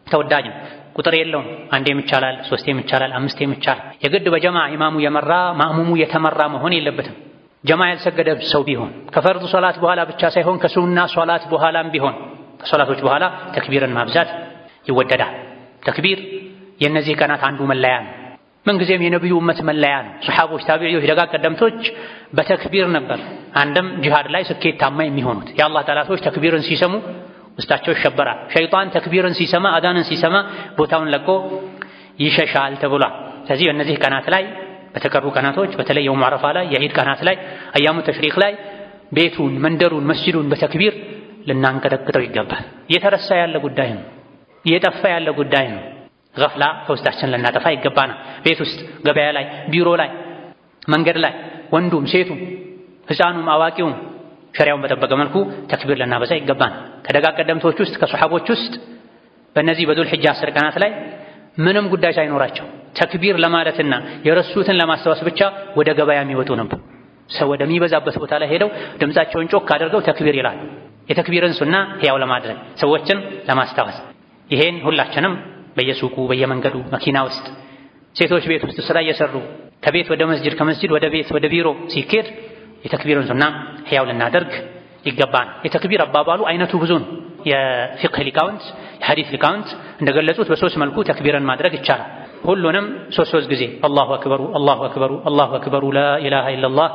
ተወዳጅ ነው። ቁጥር የለውም። 1 ይቻላል፣ 3 ይቻላል፣ 5 ይቻላል። የግድ በጀማ ኢማሙ የመራ ማእሙሙ የተመራ መሆን የለበትም። ጀማ ያልሰገደ ሰው ቢሆን ከፈርዱ ሶላት በኋላ ብቻ ሳይሆን ከሱና ሶላት በኋላም ቢሆን ከሶላቶች በኋላ ተክቢርን ማብዛት ይወደዳል። ተክቢር የእነዚህ ቀናት አንዱ መለያ ነው። ምንጊዜም የነቢዩ ኡመት መለያ ነው። ሰሓቦች፣ ታቢዒዎች፣ ደጋግ ቀደምቶች በተክቢር ነበር አንድም ጂሃድ ላይ ስኬታማ የሚሆኑት። የአላህ ጠላቶች ተክቢርን ሲሰሙ ውስጣቸው ይሸበራል። ሸይጣን ተክቢርን ሲሰማ አዳንን ሲሰማ ቦታውን ለቆ ይሸሻል ተብሏል። ስለዚህ በእነዚህ ቀናት ላይ በተቀሩ ቀናቶች በተለይ የውም ዓረፋ ላይ የዒድ ቀናት ላይ አያሙ ተሽሪቅ ላይ ቤቱን፣ መንደሩን፣ መስጂዱን በተክቢር ልናንቀጠቅጠው ይገባል። እየተረሳ ያለ ጉዳይ ነው። እየጠፋ ያለ ጉዳይ ነው። ገፍላ ከውስጣችን ልናጠፋ ይገባናል። ቤት ውስጥ፣ ገበያ ላይ፣ ቢሮ ላይ፣ መንገድ ላይ ወንዱም ሴቱም ሕፃኑም አዋቂውም ሸሪያውን በጠበቀ መልኩ ተክቢር ልናበዛ ይገባናል። ከደጋግ ቀደምቶች ውስጥ ከሰሓቦች ውስጥ በእነዚህ በዙል ሒጃ 10 ቀናት ላይ ምንም ጉዳይ ሳይኖራቸው ተክቢር ለማለትና የረሱትን ለማስታወስ ብቻ ወደ ገበያ የሚወጡ ነበር። ሰው ወደሚበዛበት ቦታ ላይ ሄደው ድምጻቸውን ጮክ አድርገው ተክቢር ይላሉ። የተክቢርን ሱና ሕያው ለማድረግ ሰዎችን ለማስታወስ። ይሄን ሁላችንም በየሱቁ በየመንገዱ መኪና ውስጥ ሴቶች ቤት ውስጥ ስራ እየሰሩ ከቤት ወደ መስጂድ ከመስጂድ ወደ ቤት ወደ ቢሮ ሲኬድ የተክቢርን ሱና ሕያው ልናደርግ ይገባል። የተክቢር አባባሉ አይነቱ ብዙ ነው። የፊቅህ ሊቃውንት የሐዲስ ሊቃውንት እንደገለጹት በሶስት መልኩ ተክቢርን ማድረግ ይቻላል። ሁሉንም ሶስት ጊዜ አላሁ አክበሩ አላሁ አክበሩ አላሁ አክበሩ ላኢላሃ ኢለላህ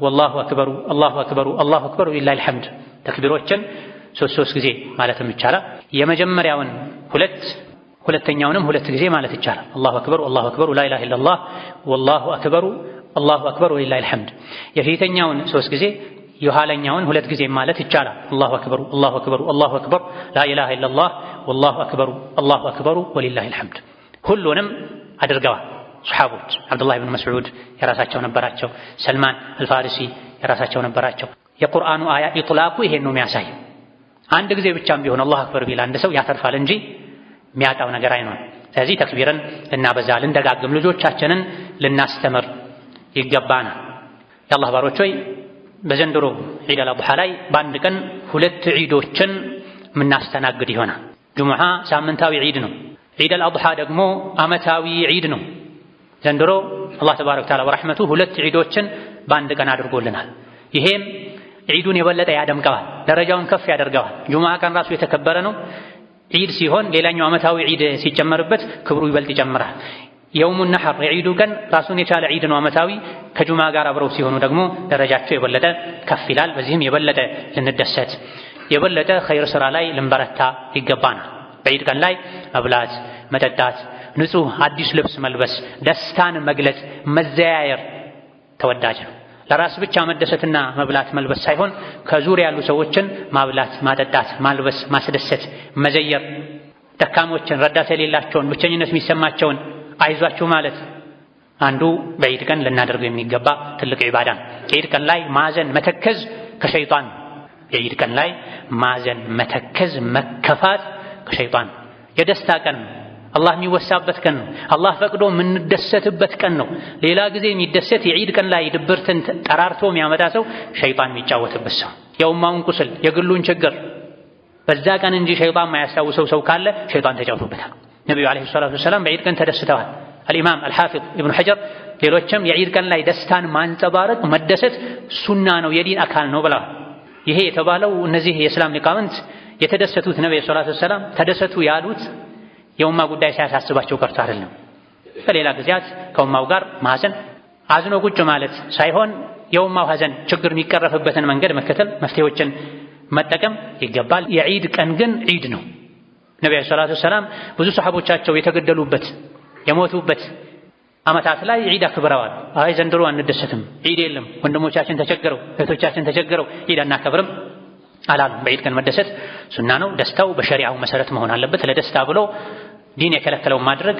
ወላሁ አክበሩ አላሁ አክበሩ አላሁ አክበሩ ሊላሂል ሐምድ ተክቢሮችን ሶስት ጊዜ ማለትም ይቻላል። የመጀመሪያውን ሁለተኛውንም ሁለት ጊዜ ማለት ይቻላል። አላሁ አክበሩ አላሁ አክበሩ ላኢላሃ ኢለላህ ወላሁ አክበሩ አላሁ አክበሩ ሊላሂል ሐምድ። የፊተኛውን 3 ጊዜ የኋለኛውን 2 ጊዜ ማለት ይቻላል። አላሁ አክበሩ አላሁ አክበሩ አላሁ አክበር ላኢላሃ ኢለላህ ወላሁ አክበሩ አላሁ አክበሩ ወሊላሂል ሐምድ። ሁሉንም አድርገዋል ሱሐቦች። አብዱላህ ብን መስዑድ የራሳቸው ነበራቸው። ሰልማን አልፋሪሲ የራሳቸው ነበራቸው። የቁርአኑ አያ ኢጥላቁ ይሄን ነው የሚያሳይ። አንድ ጊዜ ብቻም ቢሆን አላሁ አክበር ቢል አንድ ሰው ያተርፋል እንጂ የሚያጣው ነገር አይኖርም። ስለዚህ ተክቢርን ልናበዛ ልንደጋግም፣ ልጆቻችንን ልናስተምር ይገባናል። የአላህ ባሮች ሆይ በዘንድሮ ዒድ አልአድሓ ላይ በአንድ ቀን 2 ዒዶችን የምናስተናግድ ይሆናል። ጁሙዓ ሳምንታዊ ዒድ ነው። ዒድ አልአድሓ ደግሞ ዓመታዊ ዒድ ነው። ዘንድሮ አላህ ተባረከ ወተዓላ በረሕመቱ 2 ዒዶችን በአንድ ቀን አድርጎልናል። ይሄም ዒዱን የበለጠ ያደምቀዋል፣ ደረጃውን ከፍ ያደርገዋል። ጁሙዓ ቀን ራሱ የተከበረ ነው። ዒድ ሲሆን ሌላኛው ዓመታዊ ዒድ ሲጨመርበት ክብሩ ይበልጥ ይጨምራል። የውሙ ነሕር የዒዱ ቀን ራሱን የቻለ ዒድ ነው ዓመታዊ። ከጁሙዓ ጋር አብረው ሲሆኑ ደግሞ ደረጃቸው የበለጠ ከፍ ይላል። በዚህም የበለጠ ልንደሰት የበለጠ ኸይር ሥራ ላይ ልንበረታ ይገባናል። በዒድ ቀን ላይ መብላት፣ መጠጣት፣ ንጹህ አዲስ ልብስ መልበስ፣ ደስታን መግለጽ፣ መዘያየር ተወዳጅ ነው። ለራስ ብቻ መደሰትና መብላት መልበስ ሳይሆን ከዙሪያ ያሉ ሰዎችን ማብላት፣ ማጠጣት፣ ማልበስ፣ ማስደሰት፣ መዘየር፣ ደካሞችን፣ ረዳት የሌላቸውን፣ ብቸኝነት የሚሰማቸውን አይዟችሁ ማለት አንዱ በዒድ ቀን ልናደርገው የሚገባ ትልቅ ዒባዳ ነው። የዒድ ቀን ላይ ማዘን፣ መተከዝ ከሸይጣን የዒድ ቀን ላይ ማዘን፣ መተከዝ፣ መከፋት ከሸይጣን የደስታ ቀን ነው። አላህ የሚወሳበት ቀን ነው። አላህ ፈቅዶ የምንደሰትበት ቀን ነው። ሌላ ጊዜ የሚደሰት የዒድ ቀን ላይ ድብርትን ጠራርቶ የሚያመጣ ሰው ሸይጣን የሚጫወትበት ሰው፣ የኡማውን ቁስል የግሉን ችግር በዛ ቀን እንጂ ሸይጣን የማያስታውሰው ሰው ካለ ሸይጣን ተጫውቶበታል። ነቢዩ ዓለይሂ ሰላቱ ወሰላም በዒድ ቀን ተደስተዋል። አልኢማም አልሓፊዝ ኢብኑ ሐጀር ሌሎችም የዒድ ቀን ላይ ደስታን ማንጸባረቅ መደሰት ሱና ነው፣ የዲን አካል ነው ብለዋል። ይሄ የተባለው እነዚህ የእስላም ሊቃውንት የተደሰቱት ነቢዩ ሰላቱ ወሰላም ተደሰቱ ያሉት የኡማ ጉዳይ ሳያሳስባቸው ቀርቶ አይደለም። በሌላ ጊዜያት ከኡማው ጋር ማዘን አዝኖ ቁጭ ማለት ሳይሆን የኡማው ሐዘን ችግር የሚቀረፍበትን መንገድ መከተል፣ መፍትሄዎችን መጠቀም ይገባል። የዒድ ቀን ግን ዒድ ነው። ነቢዩ ሰላቱ ወሰላም ብዙ ሰሐቦቻቸው የተገደሉበት የሞቱበት ዓመታት ላይ ዒድ አክብረዋል። አይ ዘንድሮ አንደሰትም፣ ዒድ የለም፣ ወንድሞቻችን ተቸገረው፣ እህቶቻችን ተቸገረው፣ ዒድ አናከብርም አላሉም። በዒድ ቀን መደሰት ሱና ነው። ደስታው በሸሪዓው መሰረት መሆን አለበት። ለደስታ ብሎ ዲን የከለከለውን ማድረግ፣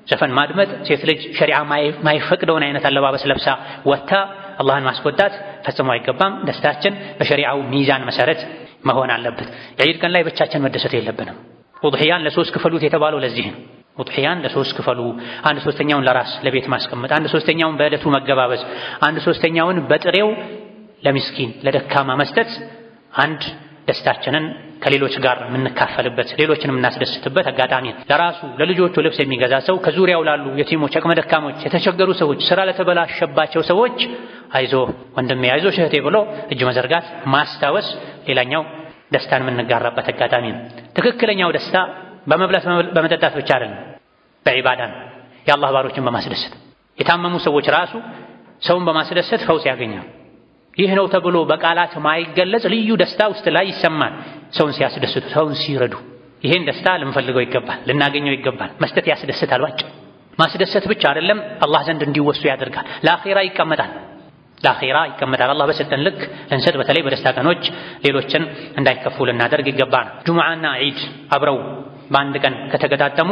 ዘፈን ማድመጥ፣ ሴት ልጅ ሸሪዓ ማይፈቅደውን አይነት አለባበስ ለብሳ ወጥታ አላህን ማስቆጣት ፈጽሞ አይገባም። ደስታችን በሸሪዓው ሚዛን መሰረት መሆን አለበት። የዒድ ቀን ላይ ብቻችን መደሰት የለብንም። ውድሕያን ለ3 ክፈሉት የተባለው ለዚህ ነው። ውድሕያን ለ3 ክፈሉ። 1/3ኛውን ለራስ ለቤት ማስቀመጥ፣ 1/3ኛውን በዕለቱ መገባበዝ፣ 1/3ኛውን በጥሬው ለሚስኪን ለደካማ መስጠት አንድ ደስታችንን ከሌሎች ጋር የምንካፈልበት ሌሎችን የምናስደስትበት አጋጣሚ ነው። ለራሱ ለልጆቹ ልብስ የሚገዛ ሰው ከዙሪያው ላሉ የቲሞች፣ አቅመ ደካሞች፣ የተቸገሩ ሰዎች፣ ስራ ለተበላሸባቸው ሰዎች አይዞ ወንድሜ አይዞሽ እህቴ ብሎ እጅ መዘርጋት ማስታወስ ሌላኛው ደስታን የምንጋራበት አጋጣሚ ነው። ትክክለኛው ደስታ በመብላት በመጠጣት ብቻ አይደለም፣ በዒባዳ ነው። የአላህ ባሮችን በማስደሰት የታመሙ ሰዎች ራሱ ሰውን በማስደሰት ፈውስ ያገኛል። ይህ ነው ተብሎ በቃላት ማይገለጽ ልዩ ደስታ ውስጥ ላይ ይሰማል። ሰውን ሲያስደስቱ፣ ሰውን ሲረዱ፣ ይሄን ደስታ ልንፈልገው ይገባል፣ ልናገኘው ይገባል። መስጠት ያስደስታል። ባጭር ማስደሰት ብቻ አይደለም፣ አላህ ዘንድ እንዲወሱ ያደርጋል። ለአኺራ ይቀመጣል። አላህ በሰጠን ልክ ልንሰጥ፣ በተለይ በደስታ ቀኖች ሌሎችን እንዳይከፉ ልናደርግ ይገባል። ጁሙዓና ዒድ አብረው በአንድ ቀን ከተገጣጠሙ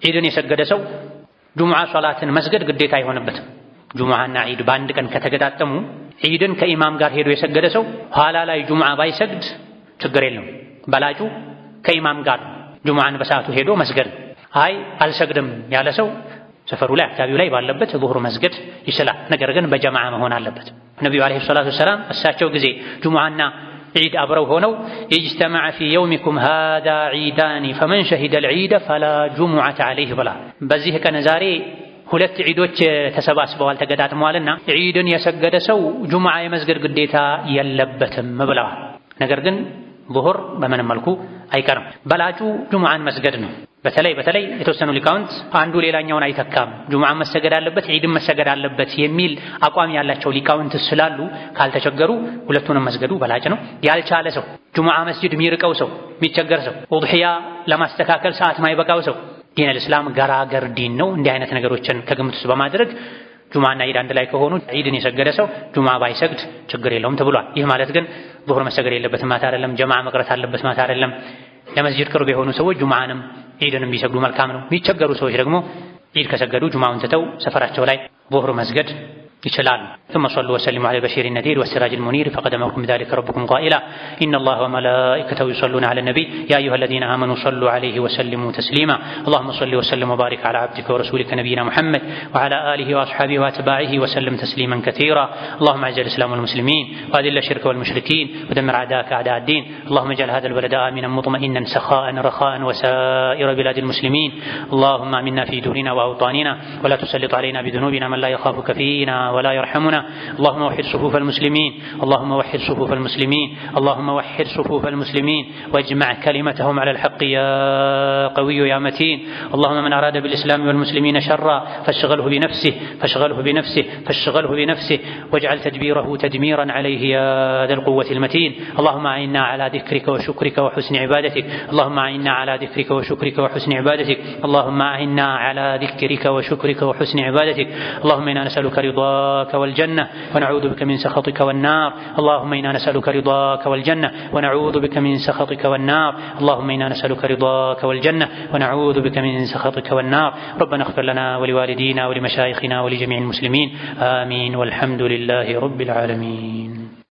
ዒድን የሰገደ ሰው ጁሙዓ ሶላትን መስገድ ግዴታ አይሆንበትም። ጁሙዓና ዒድ በአንድ ቀን ከተገጣጠሙ ዒድን ከኢማም ጋር ሄዶ የሰገደ ሰው ኋላ ላይ ጁሙዓ ባይሰግድ ችግር የለም። በላጩ ከኢማም ጋር ጁሙዓን በሰዓቱ ሄዶ መስገድ። አይ አልሰግድም ያለ ሰው ሰፈሩ ላይ አካባቢው ላይ ባለበት ዙህር መስገድ ይችላል። ነገር ግን በጀማዓ መሆን አለበት። ነቢዩ ዓለይሂ ሰላቱ ወሰላም እሳቸው ጊዜ ጁሙዓና ዒድ አብረው ሆነው ኢጅተመዐ ፊ የውሚኩም ሃዛ ዒዳኒ ፈመን ሸሂደል ዒደ ፈላ ጁሙዐተ ዐለይህ ብላ በዚህ ቀን ዛሬ ሁለት ዒዶች ተሰባስበዋል ተገጣጥመዋልና ዒድን የሰገደ ሰው ጁሙዓ የመስገድ ግዴታ የለበትም ብለዋል። ነገር ግን ዙሁር በምንም መልኩ አይቀርም። በላጩ ጁሙዓን መስገድ ነው። በተለይ የተወሰኑ ሊቃውንት አንዱ ሌላኛውን አይተካም፣ ጁሙዓን መሰገድ አለበት ዒድን መሰገድ አለበት የሚል አቋም ያላቸው ሊቃውንት ስላሉ ካልተቸገሩ ሁለቱንም መስገዱ በላጭ ነው። ያልቻለ ሰው ጁሙዓ መስጂድ የሚርቀው ሰው የሚቸገር ሰው ኡድሒያ ለማስተካከል ሰዓት ማይበቃው ሰው ዲን አልእስላም ገራገር ዲን ነው። እንዲህ አይነት ነገሮችን ከግምት ውስጥ በማድረግ ጁሙዓና ዒድ አንድ ላይ ከሆኑ ዒድን የሰገደ ሰው ጁሙዓ ባይሰግድ ችግር የለውም ተብሏል። ይህ ማለት ግን ዙሁር መሰገድ የለበትም ማለት አይደለም። ጀማዓ መቅረት አለበት ማለት አይደለም። ለመስጂድ ቅርብ የሆኑ ሰዎች ጁሙዓንም ዒድንም ቢሰግዱ መልካም ነው። የሚቸገሩ ሰዎች ደግሞ ዒድ ከሰገዱ ጁሙዓውን ትተው ሰፈራቸው ላይ ዙሁር መስገድ ይችላሉ። ثم صلوا وسلموا على البشير النذير والسراج المنير فقد أمركم بذلك ربكم قائلا إن الله وملائكته يصلون على النبي يا أيها الذين آمنوا صلوا عليه وسلموا تسليما اللهم صل وسلم وبارك على عبدك ورسولك نبينا محمد وعلى آله وأصحابه وأتباعه وسلم تسليما كثيرا اللهم أعز الإسلام والمسلمين وأذل الشرك والمشركين ودمر أعداءك أعداء الدين اللهم اجعل هذا البلد آمنا مطمئنا سخاء رخاء وسائر بلاد المسلمين اللهم آمنا في دورنا وأوطاننا ولا تسلط علينا بذنوبنا من لا يخافك فينا ولا يرحمنا اللهم وحد صفوف المسلمين اللهم وحد صفوف المسلمين اللهم وحد صفوف المسلمين واجمع كلمتهم على الحق يا قوي يا متين اللهم من أراد بالإسلام والمسلمين شرا فاشغله بنفسه واجعل تدبيره تدميرا عليه يا ذا القوة المتين اللهم أعنا على ذكرك وشكرك وحسن عبادتك اللهم أعنا على ذكرك وشكرك وحسن عبادتك اللهم أعنا على ذكرك وشكرك وحسن عبادتك اللهم إنا نسألك رضاك والجنة ونعوذ بك من سخطك والنار اللهم إنا نسألك رضاك والجنة ونعوذ بك من سخطك والنار اللهم إنا نسألك رضاك والجنة ونعوذ بك من سخطك والنار ربنا اغفر لنا ولوالدينا ولمشايخنا ولجميع المسلمين آمين والحمد لله رب العالمين.